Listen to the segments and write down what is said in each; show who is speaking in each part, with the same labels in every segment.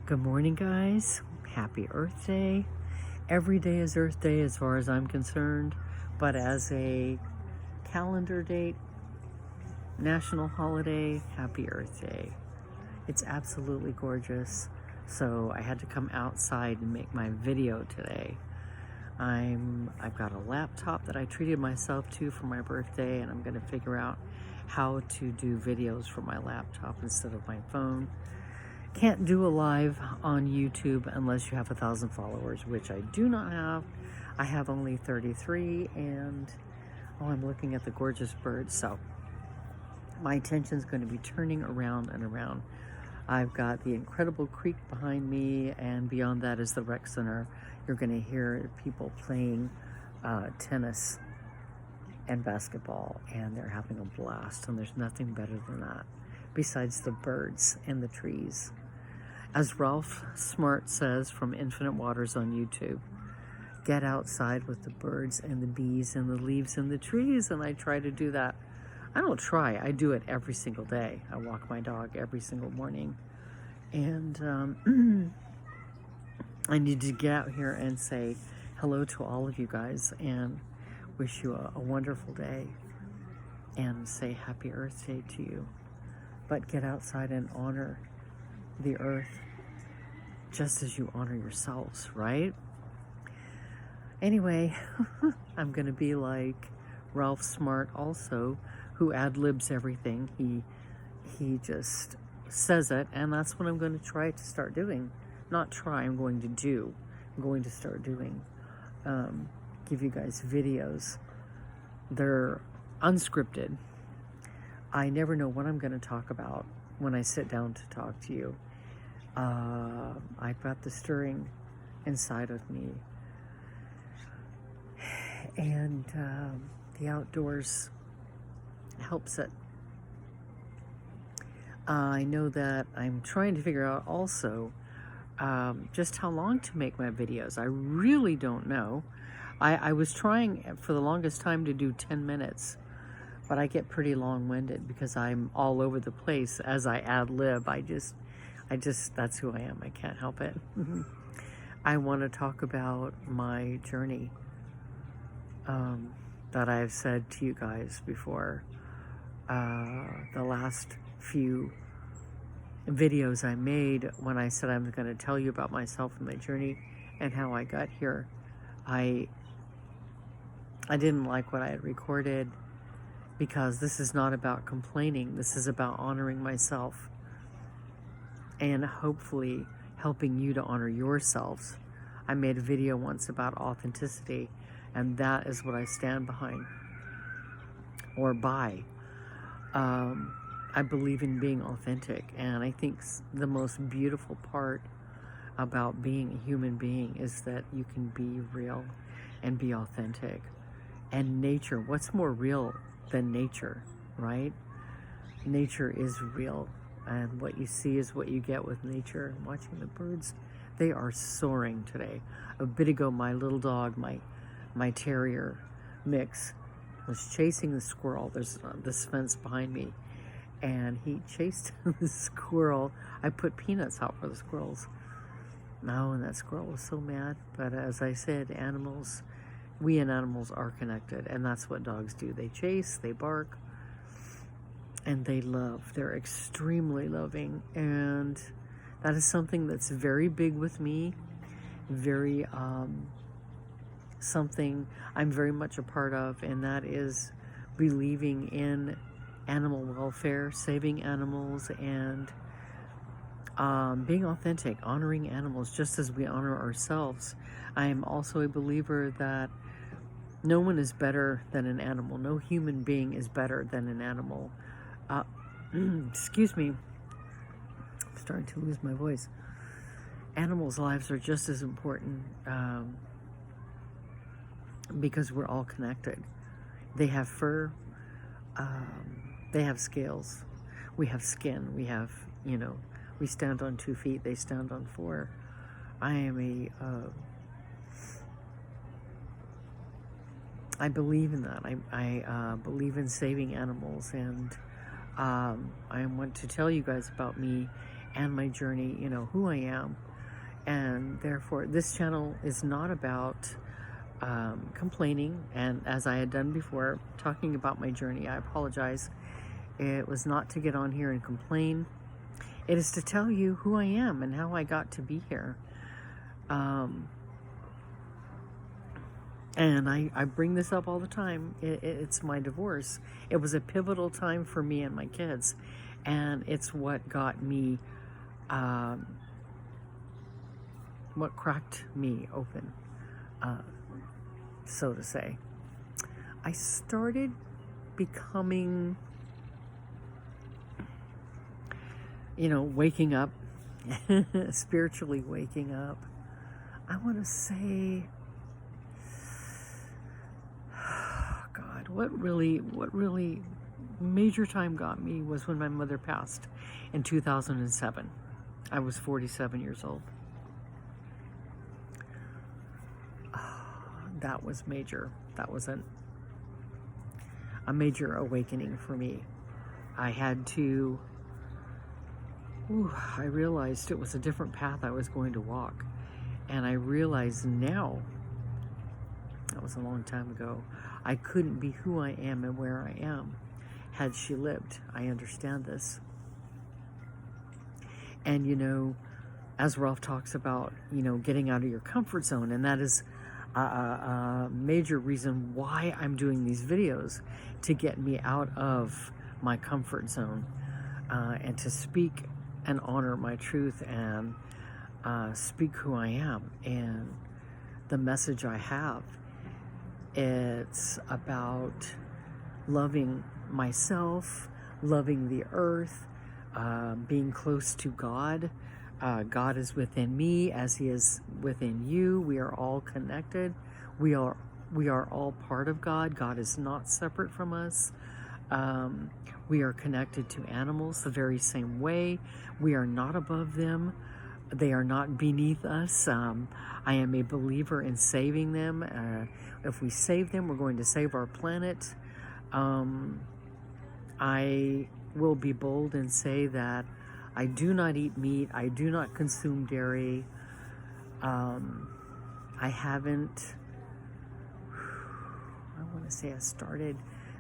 Speaker 1: Good morning, guys. Happy Earth Day. Every day is Earth Day as far as I'm concerned, but as a calendar date, national holiday, happy Earth Day. It's absolutely gorgeous, so I had to come outside and make my video today. I've got a laptop that I treated myself to for my birthday, and I'm going to figure out how to do videos from my laptop instead of my phone. Can't do a live on YouTube unless you have 1,000 followers, which I do not have. I have only 33, and I'm looking at the gorgeous birds, so my attention is going to be turning around and around. I've got the incredible creek behind me, and beyond that is the rec center. You're going to hear people playing tennis and basketball, and they're having a blast, and there's nothing better than that besides the birds and the trees. As Ralph Smart says from Infinite Waters on YouTube, get outside with the birds and the bees and the leaves and the trees, and I try to do that. I don't try, I do it every single day. I walk my dog every single morning, and I need to get out here and say hello to all of you guys and wish you a wonderful day and say Happy Earth Day to you. But get outside and honor the earth just as you honor yourselves, right? Anyway, I'm going to be like Ralph Smart also, who ad-libs everything. He just says it, and that's what I'm going to try to start doing. Not try, I'm going to do. I'm going to start doing. Give you guys videos. They're unscripted. I never know what I'm going to talk about when I sit down to talk to you. I've got the stirring inside of me. And the outdoors helps it. I know that I'm trying to figure out also just how long to make my videos. I really don't know. I was trying for the longest time to do 10 minutes, but I get pretty long-winded because I'm all over the place as I ad-lib. I just, that's who I am. I can't help it. I want to talk about my journey that I've said to you guys before. The last few videos I made when I said I'm going to tell you about myself and my journey and how I got here. I didn't like what I had recorded because this is not about complaining. This is about honoring myself and hopefully helping you to honor yourselves. I made a video once about authenticity, and that is what I stand behind or by. I believe in being authentic, and I think the most beautiful part about being a human being is that you can be real and be authentic. And nature, what's more real than nature, right? Nature is real, and what you see is what you get with nature. Watching the birds, they are soaring today. A bit ago, my little dog, my terrier mix, was chasing the squirrel. There's this fence behind me, and he chased the squirrel. I put peanuts out for the squirrels. No, and that squirrel was so mad. But as I said, animals, we and animals are connected, and that's what dogs do. They chase, they bark, and they love. They're extremely loving, and that is something that's very big with me, very something I'm very much a part of, and that is believing in animal welfare, saving animals, and being authentic, honoring animals just as we honor ourselves. I am also a believer that no one is better than an animal. No human being is better than an animal. Excuse me. I'm starting to lose my voice. Animals' lives are just as important because we're all connected. They have fur. They have scales. We have skin. We have, we stand on 2 feet. They stand on 4. I believe in that. I believe in saving animals, and I want to tell you guys about me and my journey, you know, who I am. And therefore, this channel is not about complaining. And as I had done before, talking about my journey, I apologize. It was not to get on here and complain. It is to tell you who I am and how I got to be here. And I bring this up all the time. It's my divorce. It was a pivotal time for me and my kids. And it's what got me, what cracked me open, so to say. I started becoming, you know, waking up, spiritually waking up. I want to say, God, what really major time got me was when my mother passed in 2007. I was 47 years old. That was major. That was a major awakening for me. I had to, I realized it was a different path I was going to walk. And I realize now, that was a long time ago, I couldn't be who I am and where I am had she lived. I understand this. And, you know, as Rolf talks about, you know, getting out of your comfort zone, and that is a major reason why I'm doing these videos, to get me out of my comfort zone, and to speak and honor my truth and speak who I am and the message I have. It's about loving myself, loving the earth, being close to God. God is within me as He is within you. We are all connected. We are all part of God. God is not separate from us. We are connected to animals the very same way. We are not above them. They are not beneath us. I am a believer in saving them. If we save them, we're going to save our planet. I will be bold and say that I do not eat meat. I do not consume dairy. I haven't, I want to say I started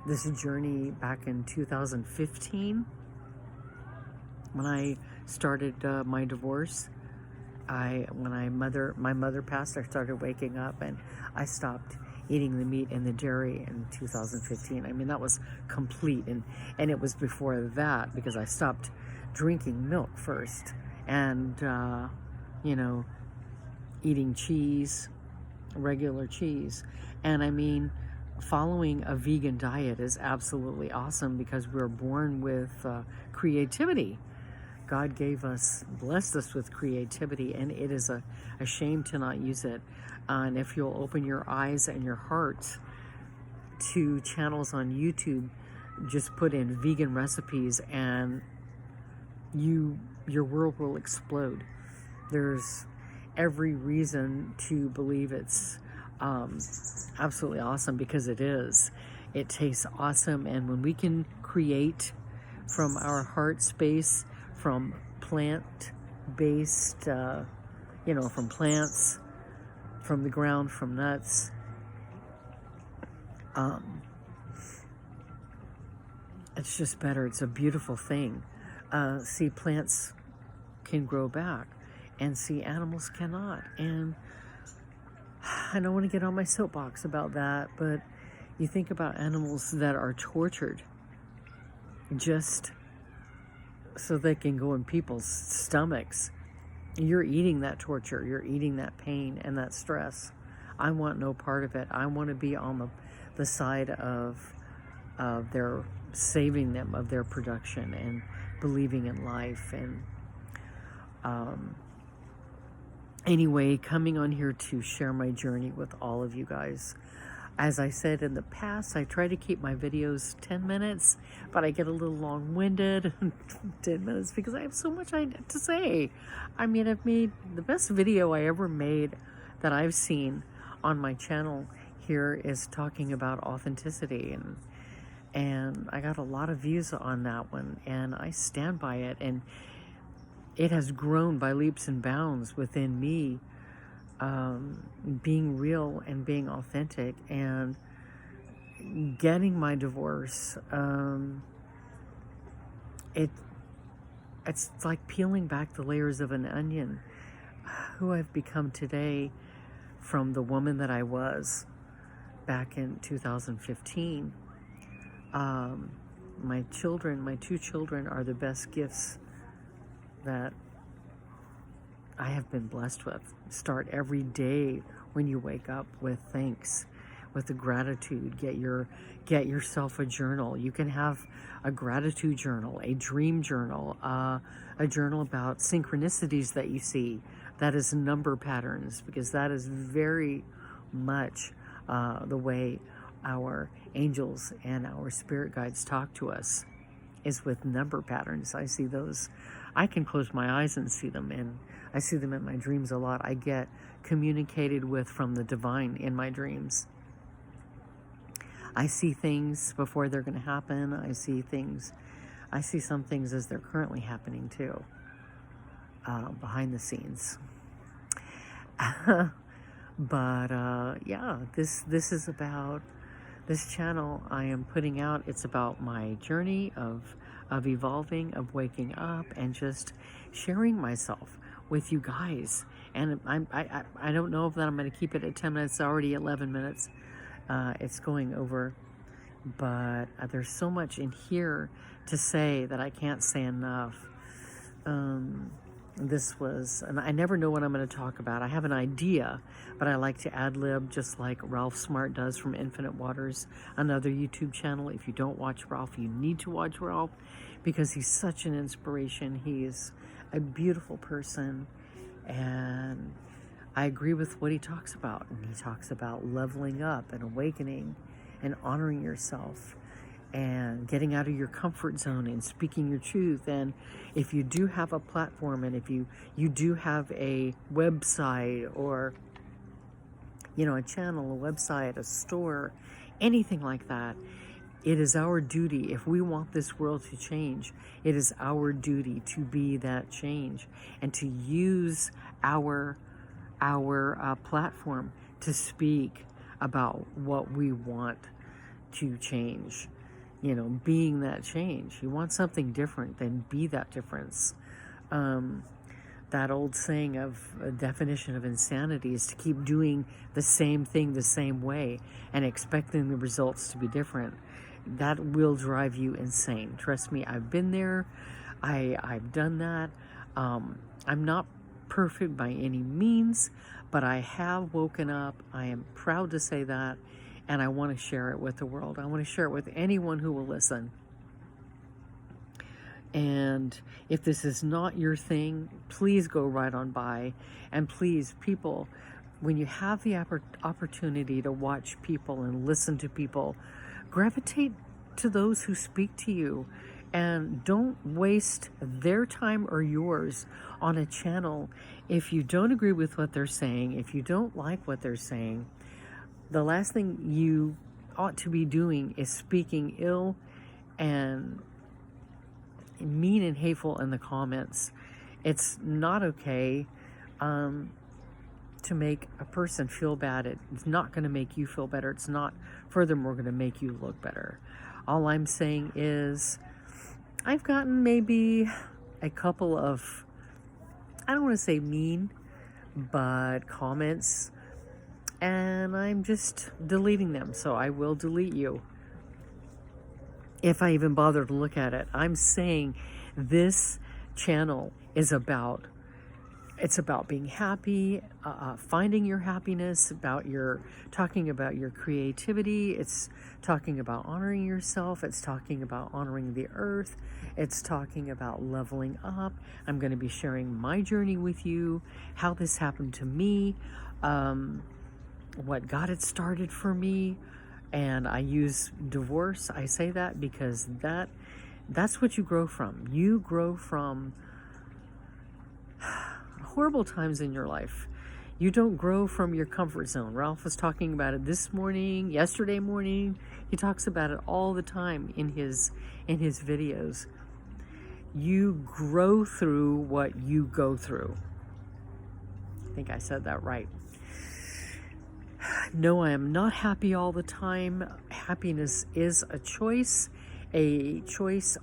Speaker 1: this journey back in 2015 when I started my divorce. When my mother passed, I started waking up and I stopped eating the meat and the dairy in 2015. I mean, that was complete. And it was before that, because I stopped drinking milk first and, you know, eating cheese, regular cheese. And I mean, following a vegan diet is absolutely awesome because we're born with creativity. God blessed us with creativity, and it is a shame to not use it. And if you'll open your eyes and your heart to channels on YouTube, just put in vegan recipes and your world will explode. There's every reason to believe it's absolutely awesome, because it is. It tastes awesome, and when we can create from our heart space, from plant-based, you know, from plants, from the ground, from nuts, it's just better. It's a beautiful thing. See, plants can grow back, and see, animals cannot. And I don't want to get on my soapbox about that, but you think about animals that are tortured just so they can go in people's stomachs. You're eating that torture. You're eating that pain and that stress. I want no part of it. I want to be on the side of their saving them, of their production, and believing in life. And anyway, coming on here to share my journey with all of you guys. As I said in the past, I try to keep my videos 10 minutes, but I get a little long-winded, 10 minutes, because I have so much to say. I mean, I've made the best video I ever made that I've seen on my channel here is talking about authenticity, and I got a lot of views on that one, and I stand by it. And it has grown by leaps and bounds within me, being real and being authentic, and getting my divorce. It's like peeling back the layers of an onion. Who I've become today from the woman that I was back in 2015. My two children are the best gifts that I have been blessed with. Start every day when you wake up with thanks, with the gratitude. Get yourself a journal. You can have a gratitude journal, a dream journal, a journal about synchronicities that you see. That is number patterns, because that is very much the way our angels and our spirit guides talk to us, is with number patterns. I see those. I can close my eyes and see them, and I see them in my dreams a lot. I get communicated with from the divine in my dreams. I see things before they're going to happen. I see some things as they're currently happening too, behind the scenes. But yeah, this is about this channel I am putting out. It's about my journey of evolving, of waking up, and just sharing myself with you guys. And I don't know if that I'm going to keep it at 10 minutes. It's already 11 minutes. It's going over, but there's so much in here to say that I can't say enough. And I never know what I'm going to talk about. I have an idea, but I like to ad-lib, just like Ralph Smart does from Infinite Waters, another YouTube channel. If you don't watch Ralph, you need to watch Ralph, because he's such an inspiration. He's a beautiful person, and I agree with what he talks about. And he talks about leveling up and awakening and honoring yourself and getting out of your comfort zone and speaking your truth. And if you do have a platform, and if you do have a website, or a channel, a website, a store, anything like that, it is our duty. If we want this world to change, it is our duty to be that change, and to use our platform to speak about what we want to change. Being that change. You want something different, then be that difference. That old saying of a definition of insanity is to keep doing the same thing the same way and expecting the results to be different. That will drive you insane. Trust me, I've been there. I've done that. I'm not perfect by any means, but I have woken up. I am proud to say that. And I want to share it with the world. I want to share it with anyone who will listen. And if this is not your thing, please go right on by. And please, people, when you have the opportunity to watch people and listen to people, gravitate to those who speak to you. And don't waste their time or yours on a channel if you don't agree with what they're saying, if you don't like what they're saying. The last thing you ought to be doing is speaking ill and mean and hateful in the comments. It's not okay to make a person feel bad. It's not going to make you feel better. It's not, furthermore, going to make you look better. All I'm saying is I've gotten maybe a couple of, I don't want to say mean, but comments, and I'm just deleting them. So I will delete you if I even bother to look at it. I'm saying this channel is about being happy, finding your happiness, talking about your creativity. It's talking about honoring yourself. It's talking about honoring the earth. It's talking about leveling up. I'm going to be sharing my journey with you, how this happened to me, what got it started for me. And I use divorce. I say that because that's what you grow from. You grow from horrible times in your life. You don't grow from your comfort zone. Ralph was talking about it yesterday morning. He talks about it all the time in his videos. You grow through what you go through. I think I said that right. No, I am not happy all the time. Happiness is a choice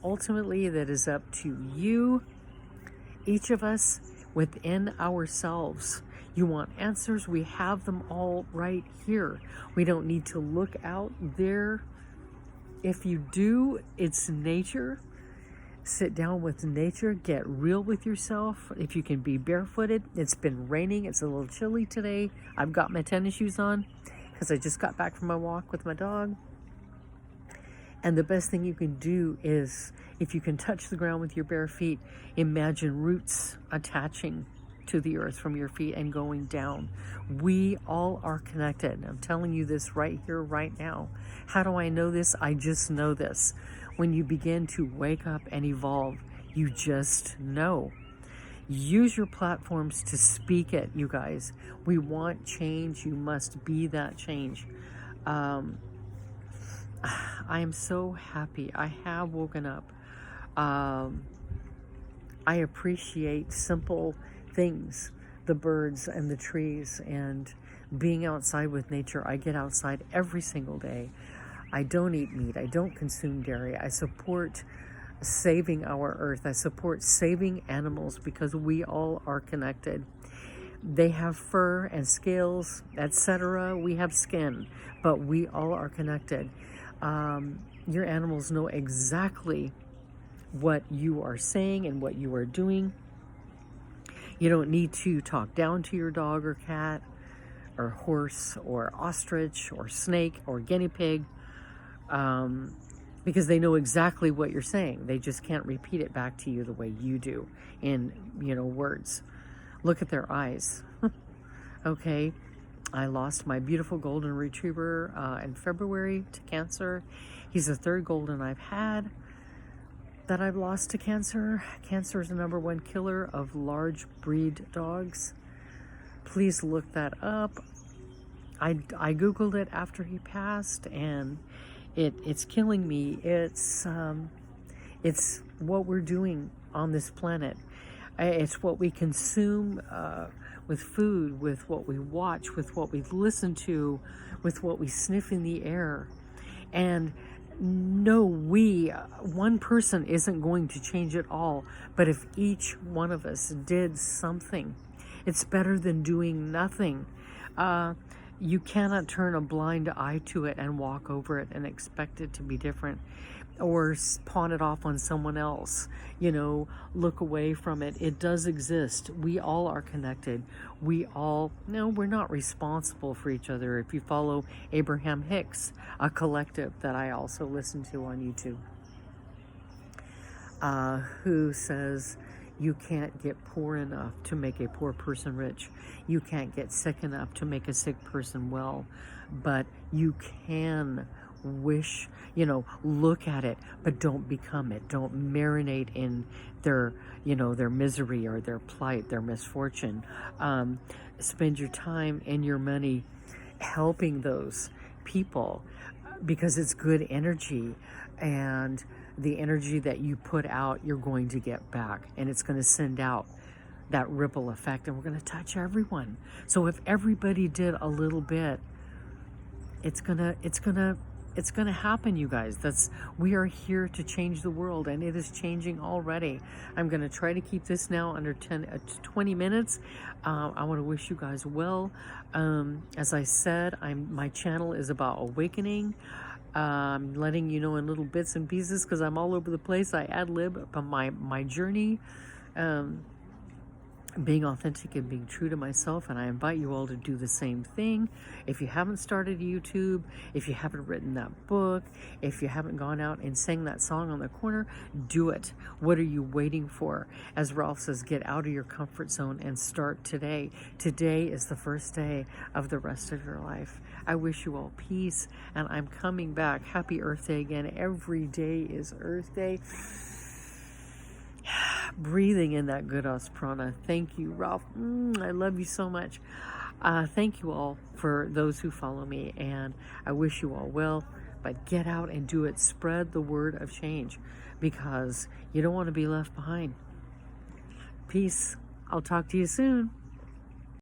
Speaker 1: ultimately that is up to you, each of us within ourselves. You want answers? We have them all right here. We don't need to look out there. If you do, it's nature. Sit down with nature, get real with yourself. If you can be barefooted, it's been raining, it's a little chilly today. I've got my tennis shoes on because I just got back from my walk with my dog. And the best thing you can do is, if you can touch the ground with your bare feet, imagine roots attaching to the earth from your feet and going down. We all are connected. I'm telling you this right here, right now. How do I know this? I just know this. When you begin to wake up and evolve, you just know. Use your platforms to speak it, you guys. We want change. You must be that change. I am so happy. I have woken up. I appreciate simple things, the birds and the trees and being outside with nature. I get outside every single day. I don't eat meat. I don't consume dairy. I support saving our earth. I support saving animals because we all are connected. They have fur and scales, etc. We have skin, but we all are connected. Your animals know exactly what you are saying and what you are doing. You don't need to talk down to your dog or cat or horse or ostrich or snake or guinea pig. Because they know exactly what you're saying. They just can't repeat it back to you the way you do in, words. Look at their eyes. Okay. I lost my beautiful golden retriever in February to cancer. He's the third golden I've had that I've lost to cancer. Cancer is the #1 killer of large breed dogs. Please look that up. I Googled it after he passed, and it's killing me. It's what we're doing on this planet. It's what we consume with food, with what we watch, with what we listen to, with what we sniff in the air. And no, one person isn't going to change it all. But if each one of us did something, it's better than doing nothing. You cannot turn a blind eye to it and walk over it and expect it to be different, or pawn it off on someone else, look away from it. It does exist. We all are connected. We're not responsible for each other. If you follow Abraham Hicks, a collective that I also listen to on YouTube, who says, you can't get poor enough to make a poor person rich. You can't get sick enough to make a sick person well. But you can wish, look at it, but don't become it. Don't marinate in their misery or their plight, their misfortune. Spend your time and your money helping those people because it's good energy. And the energy that you put out, you're going to get back, and it's going to send out that ripple effect, and we're going to touch everyone. So if everybody did a little bit, it's gonna happen, you guys. We are here to change the world, and it is changing already. I'm going to try to keep this now under 20 minutes. I want to wish you guys well. As I said, my channel is about awakening. I'm letting you know in little bits and pieces because I'm all over the place. I ad-lib about my journey, being authentic and being true to myself, and I invite you all to do the same thing. If you haven't started YouTube, if you haven't written that book, if you haven't gone out and sang that song on the corner, do it. What are you waiting for? As Ralph says, get out of your comfort zone and start today. Today is the first day of the rest of your life. I wish you all peace, and I'm coming back. Happy Earth Day again. Every day is Earth Day. Breathing in that good prana. Thank you, Ralph. I love you so much. Thank you all for those who follow me, and I wish you all well. but get out and do it. Spread the word of change, because you don't want to be left behind. Peace. I'll talk to you soon.